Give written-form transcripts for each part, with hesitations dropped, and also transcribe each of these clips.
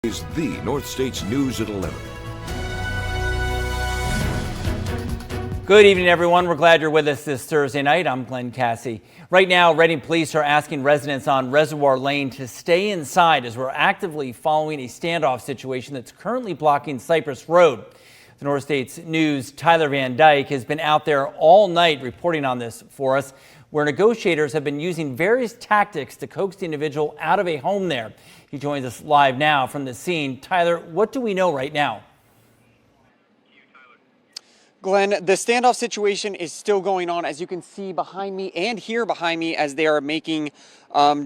is the North States News at 11. Good evening, everyone. We're glad you're with us this Thursday night. I'm Glenn Cassie. Right now, Reading police are asking residents on Reservoir Lane to stay inside as we're actively following a standoff situation that's currently blocking Cypress Road. The North States News' Tyler Van Dyke has been out there all night reporting on this for us, where negotiators have been using various tactics to coax the individual out of a home there. He joins us live now from the scene. Tyler, what do we know right now? Glenn, the standoff situation is still going on, as you can see behind me and here behind me, as they are making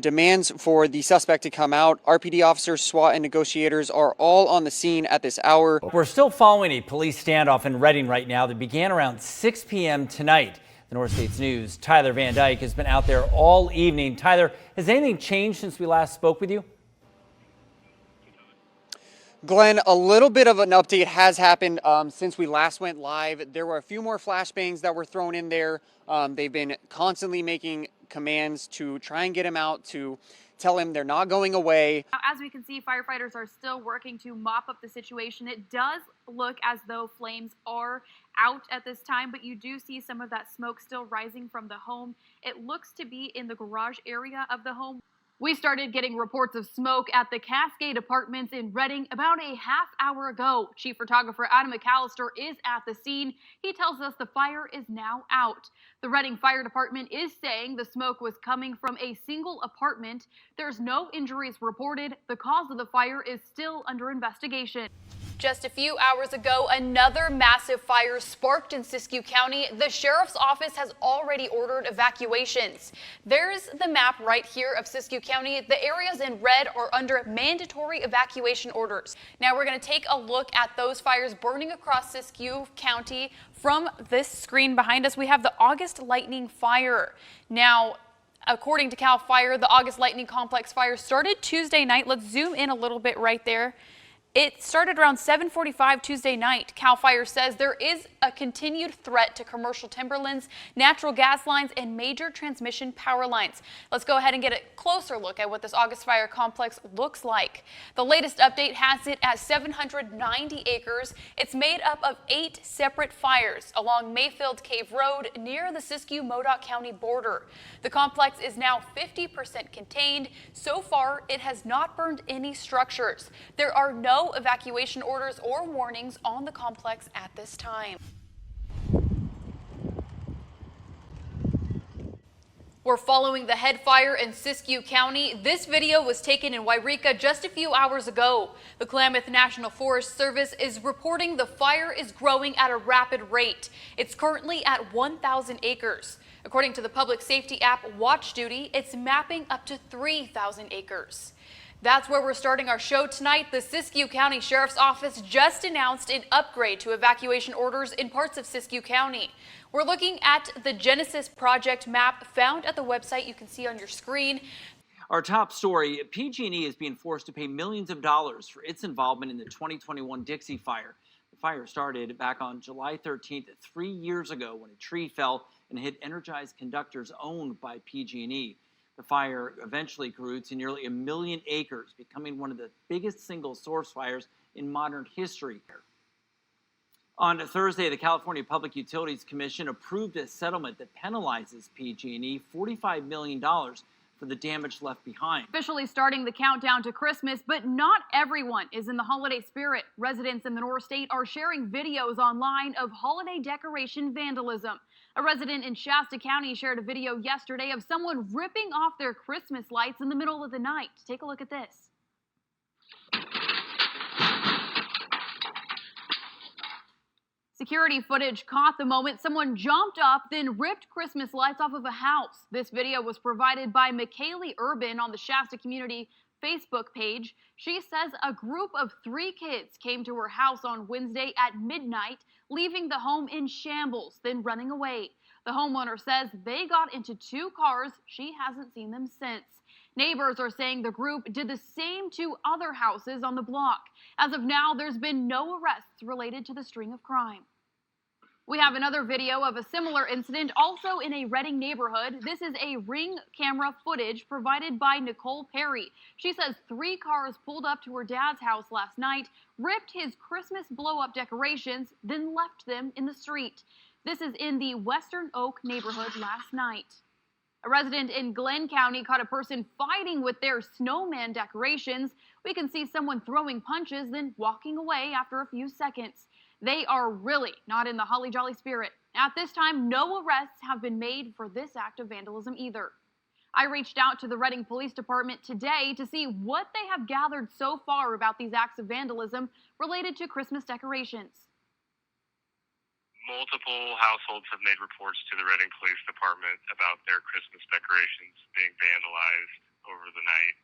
demands for the suspect to come out. RPD officers, SWAT, and negotiators are all on the scene at this hour. We're still following a police standoff in Reading right now that began around 6 p.m. tonight. The North States News' Tyler Van Dyke has been out there all evening. Tyler, has anything changed since we last spoke with you? Glenn, a little bit of an update has happened since we last went live. There were a few more flashbangs that were thrown in there. They've been constantly making commands to try and get him out, to tell him they're not going away. As we can see, firefighters are still working to mop up the situation. It does look as though flames are out at this time, but you do see some of that smoke still rising from the home. It looks to be in the garage area of the home. We started getting reports of smoke at the Cascade Apartments in Reading about a half hour ago. Chief photographer Adam McAllister is at the scene. He tells us the fire is now out. The Reading Fire Department is saying the smoke was coming from a single apartment. There's no injuries reported. The cause of the fire is still under investigation. Just a few hours ago, another massive fire sparked in Siskiyou County. The sheriff's office has already ordered evacuations. There's the map right here of Siskiyou County. The areas in red are under mandatory evacuation orders. Now we're going to take a look at those fires burning across Siskiyou County. From this screen behind us, we have the August lightning fire. Now, according to CAL FIRE, the August lightning complex fire started Tuesday night. Let's zoom in a little bit right there. It started around 7:45 Tuesday night. CAL FIRE says there is a continued threat to commercial timberlands, natural gas lines, and major transmission power lines. Let's go ahead and get a closer look at what this August fire complex looks like. The latest update has it at 790 acres. It's made up of 8 separate fires along Mayfield Cave Road near the Siskiyou-Modoc County border. The complex is now 50% contained. So far, it has not burned any structures. There are no evacuation orders or warnings on the complex at this time. We're following the head fire in Siskiyou County. This video was taken in Wairika just a few hours ago. The Klamath National Forest Service is reporting the fire is growing at a rapid rate. It's currently at 1,000 acres. According to the public safety app Watch Duty, it's mapping up to 3,000 acres. That's where we're starting our show tonight. The Siskiyou County Sheriff's Office just announced an upgrade to evacuation orders in parts of Siskiyou County. We're looking at the Genesis Project map found at the website you can see on your screen. Our top story, PG&E is being forced to pay millions of dollars for its involvement in the 2021 Dixie Fire. The fire started back on July 13th, 3 years ago, when a tree fell and hit energized conductors owned by PG&E. The fire eventually grew to nearly 1 million acres, becoming one of the biggest single source fires in modern history. On Thursday, the California Public Utilities Commission approved a settlement that penalizes PG&E $45 million for the damage left behind. Officially starting the countdown to Christmas, but not everyone is in the holiday spirit. Residents in the North State are sharing videos online of holiday decoration vandalism. A resident in Shasta County shared a video yesterday of someone ripping off their Christmas lights in the middle of the night. Take a look at this. Security footage caught the moment someone jumped up, then ripped Christmas lights off of a house. This video was provided by McKaylee Urban on the Shasta Community Facebook page. She says a group of 3 kids came to her house on Wednesday at midnight, leaving the home in shambles, then running away. The homeowner says they got into 2 cars. She hasn't seen them since. Neighbors are saying the group did the same to other houses on the block. As of now, there's been no arrests related to the string of crime. We have another video of a similar incident also in a Reading neighborhood. This is a Ring camera footage provided by Nicole Perry. She says 3 cars pulled up to her dad's house last night, ripped his Christmas blow-up decorations, then left them in the street. This is in the Western Oak neighborhood last night. A resident in Glenn County caught a person fighting with their snowman decorations. We can see someone throwing punches, then walking away after a few seconds. They are really not in the holly jolly spirit. At this time, no arrests have been made for this act of vandalism either. I reached out to the Reading Police Department today to see what they have gathered so far about these acts of vandalism related to Christmas decorations. Multiple households have made reports to the Reading Police Department about their Christmas decorations being vandalized over the night.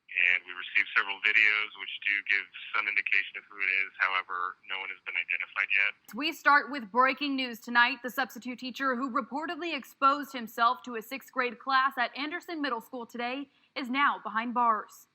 And we received several videos which do give some indication of who it is. However, no one has been identified yet. We start with breaking news tonight. The substitute teacher who reportedly exposed himself to a 6th grade class at Anderson Middle School today is now behind bars.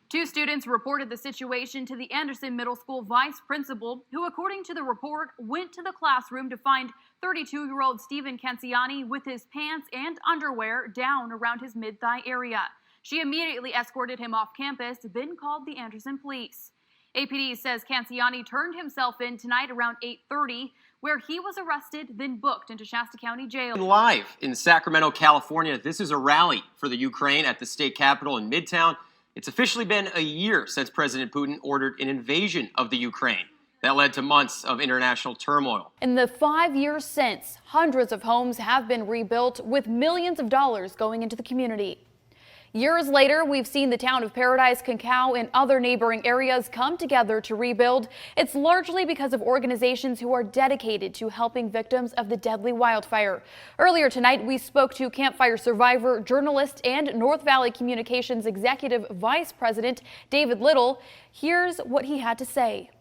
2 students reported the situation to the Anderson Middle School vice principal, who, according to the report, went to the classroom to find 32-year-old Stephen Canciani with his pants and underwear down around his mid-thigh area. She immediately escorted him off campus, then called the Anderson police. APD says Canciani turned himself in tonight around 8:30, where he was arrested, then booked into Shasta County Jail. Live in Sacramento, California, this is a rally for the Ukraine at the state capitol in Midtown. It's officially been a year since President Putin ordered an invasion of the Ukraine. That led to months of international turmoil. In the 5 years since, hundreds of homes have been rebuilt with millions of dollars going into the community. Years later, we've seen the town of Paradise, Concau, and other neighboring areas come together to rebuild. It's largely because of organizations who are dedicated to helping victims of the deadly wildfire. Earlier tonight, we spoke to Camp Fire survivor, journalist, and North Valley Communications Executive Vice President David Little. Here's what he had to say.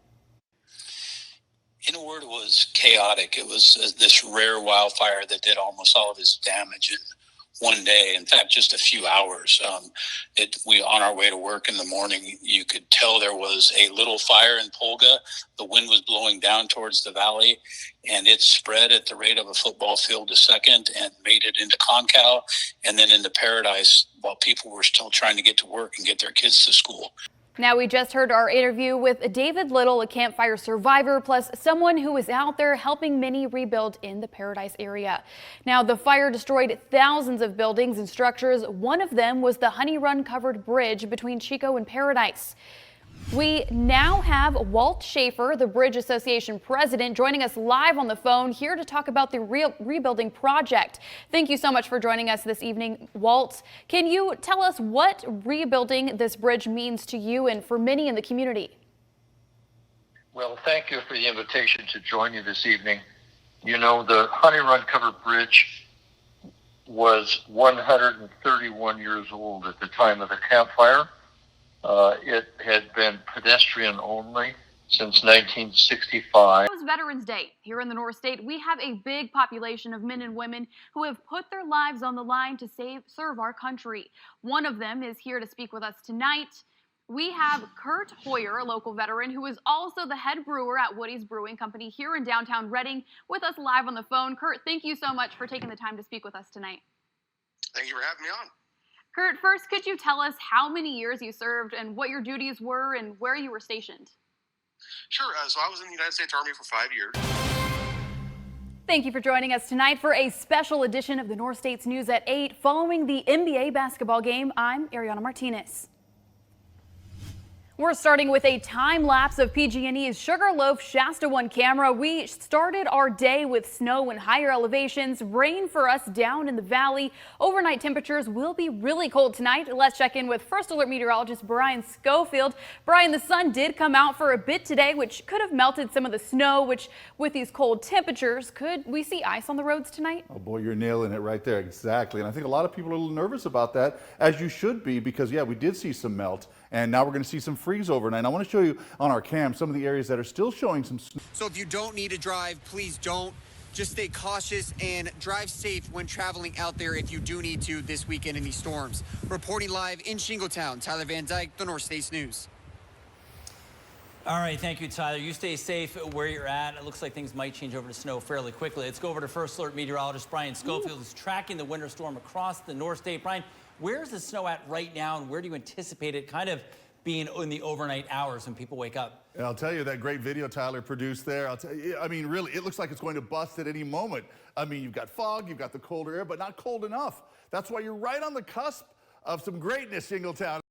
In a word, it was chaotic. It was this rare wildfire that did almost all of its damage in one day. In fact, just a few hours. We on our way to work in the morning, you could tell there was a little fire in Polga. The wind was blowing down towards the valley, and it spread at the rate of a football field a second and made it into Concau and then into Paradise while people were still trying to get to work and get their kids to school. Now, we just heard our interview with David Little, a Camp Fire survivor, plus someone who is out there helping many rebuild in the Paradise area. Now, the fire destroyed thousands of buildings and structures. One of them was the Honey Run covered bridge between Chico and Paradise. We now have Walt Schaefer, the Bridge Association president, joining us live on the phone here to talk about the rebuilding project. Thank you so much for joining us this evening, Walt. Can you tell us what rebuilding this bridge means to you and for many in the community? Well, thank you for the invitation to join you this evening. You know, the Honey Run covered bridge was 131 years old at the time of the campfire. It had been pedestrian only since 1965. It was Veterans Day. Here in the North State, we have a big population of men and women who have put their lives on the line to serve our country. One of them is here to speak with us tonight. We have Kurt Hoyer, a local veteran who is also the head brewer at Woody's Brewing Company here in downtown Reading, with us live on the phone. Kurt, thank you so much for taking the time to speak with us tonight. Thank you for having me on. Kurt, first, could you tell us how many years you served and what your duties were and where you were stationed? Sure. So I was in the United States Army for 5 years. Thank you for joining us tonight for a special edition of the North States News at 8 following the NBA basketball game. I'm Ariana Martinez. We're starting with a time lapse of PG&E's Sugarloaf Shasta One camera. We started our day with snow and higher elevations, rain for us down in the valley. Overnight temperatures will be really cold tonight. Let's check in with First Alert meteorologist Brian Schofield. Brian, the sun did come out for a bit today, which could have melted some of the snow, which with these cold temperatures, could we see ice on the roads tonight? Oh boy, you're nailing it right there. Exactly. And I think a lot of people are a little nervous about that, as you should be, because yeah, we did see some melt. And now we're going to see some freeze overnight. I want to show you on our cam some of the areas that are still showing some snow. So if you don't need to drive, please don't. Just stay cautious and drive safe when traveling out there if you do need to this weekend in these storms. Reporting live in Shingletown, Tyler Van Dyke, the North States News. All right, thank you, Tyler. You stay safe where you're at. It looks like things might change over to snow fairly quickly. Let's go over to First Alert meteorologist Brian Schofield, who's tracking the winter storm across the North State. Brian, where's the snow at right now, and where do you anticipate it kind of being in the overnight hours when people wake up? And I'll tell you, that great video Tyler produced there, I'll tell you, I mean, really, it looks like it's going to bust at any moment. I mean, you've got fog, you've got the colder air, but not cold enough. That's why you're right on the cusp of some greatness, Shingletown.